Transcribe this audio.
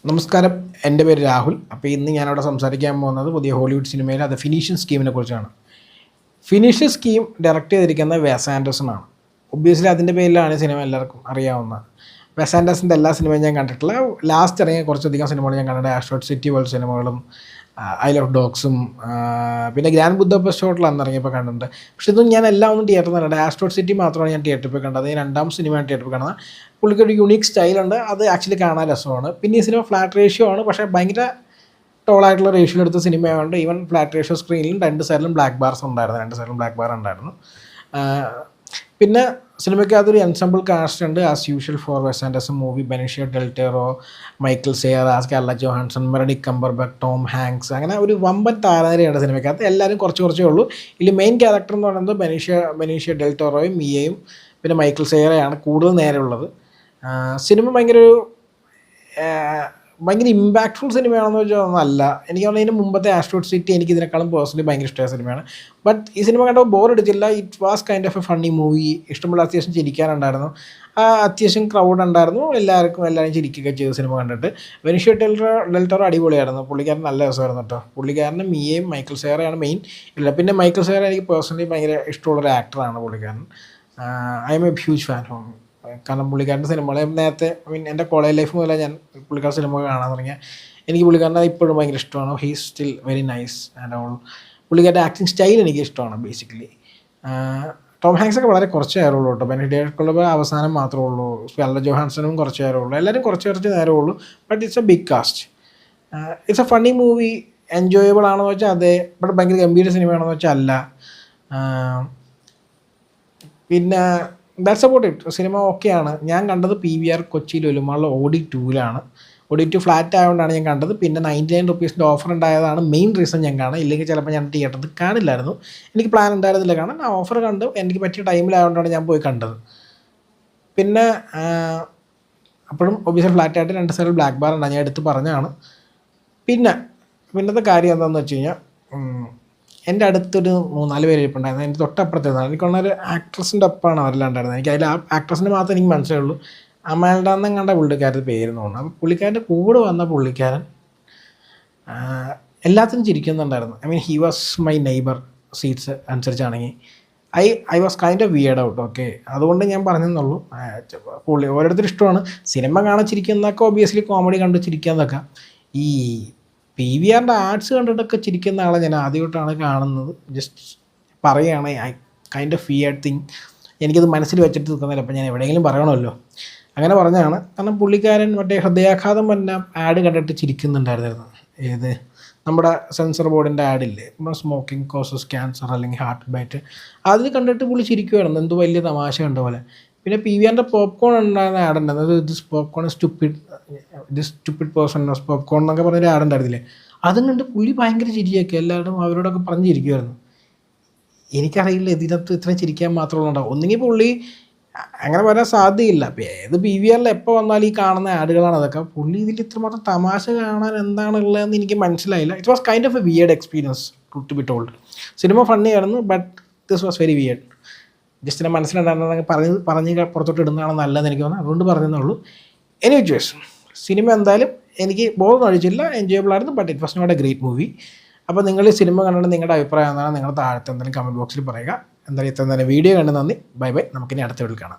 നമസ്കാരം, എൻ്റെ പേര് രാഹുൽ. അപ്പോൾ ഇന്ന് ഞാനവിടെ സംസാരിക്കാൻ പോകുന്നത് പുതിയ ഹോളിവുഡ് സിനിമയിലെ ദ ഫിനിഷിംഗ് സ്കീമിനെ കുറിച്ചാണ്. ഫിനിഷിംഗ് സ്കീം ഡയറക്റ്റ് ചെയ്തിരിക്കുന്നത് വെസ് ആൻഡേഴ്സൺ ആണ്. ഒബ്വിയസ്ലി അതിൻ്റെ പേരിലാണ് സിനിമ എല്ലാവർക്കും അറിയാവുന്നത്. വെസ് ആൻഡേഴ്സൻ്റെ എല്ലാ സിനിമയും ഞാൻ കണ്ടിട്ടില്ല. ലാസ്റ്റ് ഇറങ്ങിയ കുറച്ചധികം സിനിമകൾ ഞാൻ കണ്ടിട്ടുണ്ട്. ആസ്ട്രോയിഡ് സിറ്റി പോലുള്ള സിനിമകളും ഐ ലവ് ഡോഗ്സും പിന്നെ ഗ്രാൻഡ് ബുദ്ദാപെസ്റ്റ് ഹോട്ടൽ അന്ന് ഇറങ്ങിയപ്പോൾ കണ്ടിട്ടുണ്ട്. പക്ഷേ ഇതൊന്നും ഞാൻ എല്ലാം ഒന്നും തിയേറ്ററിൽ നിന്ന് കണ്ടത്. ആസ്ട്രോയിഡ് സിറ്റി മാത്രമാണ് ഞാൻ തിയേറ്ററിൽ പോയി കണ്ടത്. രണ്ടാം സിനിമയാണ് തിയേറ്ററിൽ പോയി കാണുന്നത്. പുള്ളിക്കൊരു യുണീക്ക് സ്റ്റൈലുണ്ട്, അത് ആക്ച്വലി കാണാൻ രസമാണ്. പിന്നെ ഈ സിനിമ ഫ്ലാറ്റ് റേഷ്യോ ആണ്, പക്ഷേ ഭയങ്കര ടോളായിട്ടുള്ള റേഷ്യോയിൽ എടുത്ത സിനിമയായതുകൊണ്ട് ഈവൻ ഫ്ലാറ്റ് റേഷ്യോ സ്ക്രീനിലും രണ്ട് സൈഡിലും ബ്ലാക്ക് ബാർസ് ഉണ്ടായിരുന്നു. രണ്ട് സൈഡിലും ബ്ലാക്ക് ബാർ ഉണ്ടായിരുന്നു. പിന്നെ സിനിമയ്ക്ക് അതൊരു എൻസംബിൾ കാസ്റ്റ് ഉണ്ട്. As usual for Wes Anderson movie. Benicio del Toro, Michael Cera, Scarlett Johansson, മെറഡിക് കംബർബാച്ച്, ടോം ഹാങ്ക്സ്, അങ്ങനെ ഒരു വമ്പൻ താരനിരയാണ് സിനിമയ്ക്കകത്ത്. എല്ലാവരും കുറച്ചേ ഉള്ളൂ. ഇതിൽ മെയിൻ ക്യാരക്ടർ എന്ന് പറയുന്നത് ബെനിഷ്യോ ഡെൽ ടോറോയും മിയയും പിന്നെ മൈക്കിൾ സെയറയാണ് കൂടുതൽ നേരെയുള്ളത്. സിനിമ ഭയങ്കര ഇമ്പാക്റ്റ്ഫുൾ സിനിമയാണെന്ന് വെച്ചാൽ അല്ല. എനിക്ക് തോന്നുന്നു ഇതിന് മുമ്പത്തെ ആസ്ട്രോയിഡ് സിറ്റി എനിക്ക് ഇതിനേക്കാളും പേഴ്സണലി ഭയങ്കര ഇഷ്ടമായ സിനിമയാണ്. ബട്ട് ഈ സിനിമ കണ്ടപ്പോൾ ബോർ അടിച്ചില്ല. It was kind of a funny movie. ഇഷ്ടമുള്ള അത്യാവശ്യം ചിരിക്കാനുണ്ടായിരുന്നു. അത്യാവശ്യം ക്രൗഡ് ഉണ്ടായിരുന്നു. എല്ലാവരും ചിരിക്കുകയൊക്കെ ചെയ്ത സിനിമ കണ്ടിട്ട്. ബെനിഷ്യോ ഡെൽ ടോറോ അടിപൊളിയായിരുന്നു. പുള്ളിക്കാരൻ നല്ല രസമായിരുന്നു കേട്ടോ. പുള്ളിക്കാരനും മിയയും മൈക്കിൾ സെയറയാണ് മെയിൻ. പിന്നെ മൈക്കിൾ സെയർ എനിക്ക് പേഴ്സണലി ഭയങ്കര ഇഷ്ടമുള്ളൊരു ആക്ടറാണ് പുള്ളിക്കാരൻ. I M A huge fan of. കാരണം പുള്ളിക്കാരൻ്റെ സിനിമകൾ നേരത്തെ എൻ്റെ കോളേജ് ലൈഫ് മുതലേ ഞാൻ പുള്ളിക്കാരുടെ സിനിമകൾ കാണാൻ തുടങ്ങിയ എനിക്ക് പുള്ളിക്കാരനെ ഇപ്പോഴും ഭയങ്കര ഇഷ്ടമാണ്. He is still very nice and all. പുള്ളിക്കാരുടെ ആക്ടിങ് സ്റ്റൈൽ എനിക്ക് ഇഷ്ടമാണ് ബേസിക്കലി. ടോം ഹാങ്ക്സ് ഒക്കെ വളരെ കുറച്ച് നേരമുള്ളൂ കേട്ടോ. ബെനഡിക്ട് അവസാനം മാത്രമേ ഉള്ളൂ. സ്കാർലെറ്റ് ജോഹാൻസണും കുറച്ച് നേരമുള്ളൂ. എല്ലാവരും കുറച്ച് നേരമുള്ളൂ. But it's a big cast. It's a funny movie. Enjoyable ആണെന്ന് വെച്ചാൽ അതെ. ബട്ട് ഭയങ്കര ഗംഭീര സിനിമയാണെന്ന് വെച്ചാൽ അല്ല. പിന്നെ ദാറ്റ്സ് അബൌട്ട് ഇറ്റ്. സിനിമ ഓക്കെയാണ്. ഞാൻ കണ്ടത് PVR Kochi ലുലുമാളിൽ OD2 OD2 flat ആയതുകൊണ്ടാണ് ഞാൻ കണ്ടത്. പിന്നെ 99 റുപ്പീസിൻ്റെ ഓഫർ ഉണ്ടായതാണ് മെയിൻ റീസൺ ഞാൻ കാണാം. ഇല്ലെങ്കിൽ ചിലപ്പോൾ ഞാൻ തിയേറ്ററിൽ കാണില്ലായിരുന്നു. എനിക്ക് പ്ലാൻ ഉണ്ടായിരുന്നില്ല കാണാൻ. ആ ഓഫർ കണ്ട് എനിക്ക് പറ്റിയ ടൈമിലായതുകൊണ്ടാണ് ഞാൻ പോയി കണ്ടത്. പിന്നെ അപ്പോഴും ഒബ്വിയസ്ലി ഫ്ലാറ്റായിട്ട് രണ്ട് സൈഡിൽ ബ്ലാക്ക് ബാർ ഉണ്ടാകും. ഞാൻ എടുത്ത് പറഞ്ഞതാണ്. പിന്നത്തെ കാര്യം എന്താണെന്ന് വെച്ച് കഴിഞ്ഞാൽ എൻ്റെ അടുത്തൊരു 3-4 പേര് ഇരിപ്പുണ്ടായിരുന്നു. എൻ്റെ തൊട്ടപ്പുറത്തേതാണ്. എനിക്കൊന്നൊരു ആക്ട്രസിൻ്റെ ഒപ്പമാണ് അവരെല്ലാണ്ടായിരുന്നത്. എനിക്ക് അതിൽ ആ ആക്ട്രസിൻ്റെ മാത്രമേ എനിക്ക് മനസ്സിലുള്ളൂ. അമാൽഡാന്ന് കണ്ട പുള്ളിക്കാരുടെ പേരെന്ന് തോന്നുന്നു. അപ്പോൾ പുള്ളിക്കാരൻ്റെ കൂടെ വന്ന പുള്ളിക്കാരൻ എല്ലാത്തിനും ചിരിക്കുന്നുണ്ടായിരുന്നു. I mean he was my neighbour seats അനുസരിച്ചാണെങ്കിൽ I was kind of weird out. Okay, അതുകൊണ്ട് ഞാൻ പറഞ്ഞെന്നുള്ളൂ. ഓരോരുത്തരും ഇഷ്ടമാണ് സിനിമ കാണാൻ ചിരിക്കുന്നതൊക്കെ. ഒബ്വിയസ്ലി കോമഡി കണ്ട് ചിരിക്കാന്നൊക്കെ. ഈ PVRൻ്റെ ആർട്സ് കണ്ടിട്ടൊക്കെ ചിരിക്കുന്ന ആളെ ഞാൻ ആദ്യമായിട്ടാണ് കാണുന്നത്. ജസ്റ്റ് പറയുകയാണ് I kind of weird thing. എനിക്കത് മനസ്സിൽ വെച്ചിട്ട് നിൽക്കുന്നില്ല. അപ്പോൾ ഞാൻ എവിടെയെങ്കിലും പറയണമല്ലോ, അങ്ങനെ പറഞ്ഞതാണ്. കാരണം പുള്ളിക്കാരൻ മറ്റേ ഹൃദയാഘാതം വന്ന ആഡ് കണ്ടിട്ട് ചിരിക്കുന്നുണ്ടായിരുന്നു. ഏത് നമ്മുടെ സെൻസർ ബോർഡിൻ്റെ ആഡില്ലേ, നമ്മുടെ സ്മോക്കിംഗ് കോസസ് ക്യാൻസർ അല്ലെങ്കിൽ ഹാർട്ട് ബൈറ്റ്, അതിൽ കണ്ടിട്ട് പുള്ളി ചിരിക്കുമായിരുന്നു. എന്തോ വലിയ തമാശ കണ്ട പോലെ. പിന്നെ PVRൻ്റെ പോപ്കോൺ ഉണ്ടായിരുന്ന ആഡ് ഉണ്ടായിരുന്നു. This popcorn stupid person popcorn എന്നൊക്കെ പറഞ്ഞൊരു ആഡ് ഉണ്ടായിരുന്നില്ലേ, അതും കണ്ട് പുള്ളി ഭയങ്കര ചിരിയൊക്കെ എല്ലാവരും അവരോടൊക്കെ പറഞ്ഞിരിക്കുമായിരുന്നു. എനിക്കറിയില്ല ഇതിനകത്ത് ഇത്രയും ചിരിക്കാൻ മാത്രമേ ഉണ്ടാവും. ഒന്നുകിൽ പുള്ളി അങ്ങനെ വരാൻ സാധ്യതയില്ല. അപ്പോൾ ഏത് PVRൽ എപ്പോൾ വന്നാലും ഈ കാണുന്ന ആഡുകളാണ് അതൊക്കെ. പുള്ളി ഇതിൽ ഇത്രമാത്രം തമാശ കാണാൻ എന്താണുള്ളതെന്ന് എനിക്ക് മനസ്സിലായില്ല. It was kind of a weird experience to be told. Cinema funny ആയിരുന്നു, but this was very weird. Just എൻ്റെ മനസ്സിലുണ്ടായിരുന്നെങ്കിൽ പറഞ്ഞ് പുറത്തോട്ട് ഇടുന്നതാണ് നല്ലതെന്ന് എനിക്ക് തോന്നുന്നു. അതുകൊണ്ട് പറഞ്ഞതേ. എനിവേസ് സിനിമ എന്തായാലും എനിക്ക് ബോറൊന്നും അടിച്ചില്ല. എൻജോയബിൾ ആയിരുന്നു. But it was not a great movie. അപ്പോൾ നിങ്ങൾ സിനിമ കണ്ടിട്ട് നിങ്ങളുടെ അഭിപ്രായം എന്താണ് നിങ്ങൾ താഴത്തെ എന്തെങ്കിലും കമൻറ്റ് ബോക്സിൽ പറയുക. എന്തായാലും ഇത്ര തന്നെ വീഡിയോ കണ്ട് നന്ദി. ബൈ. നമുക്കിനി അടുത്ത വീഡിയോയിൽ കാണാം.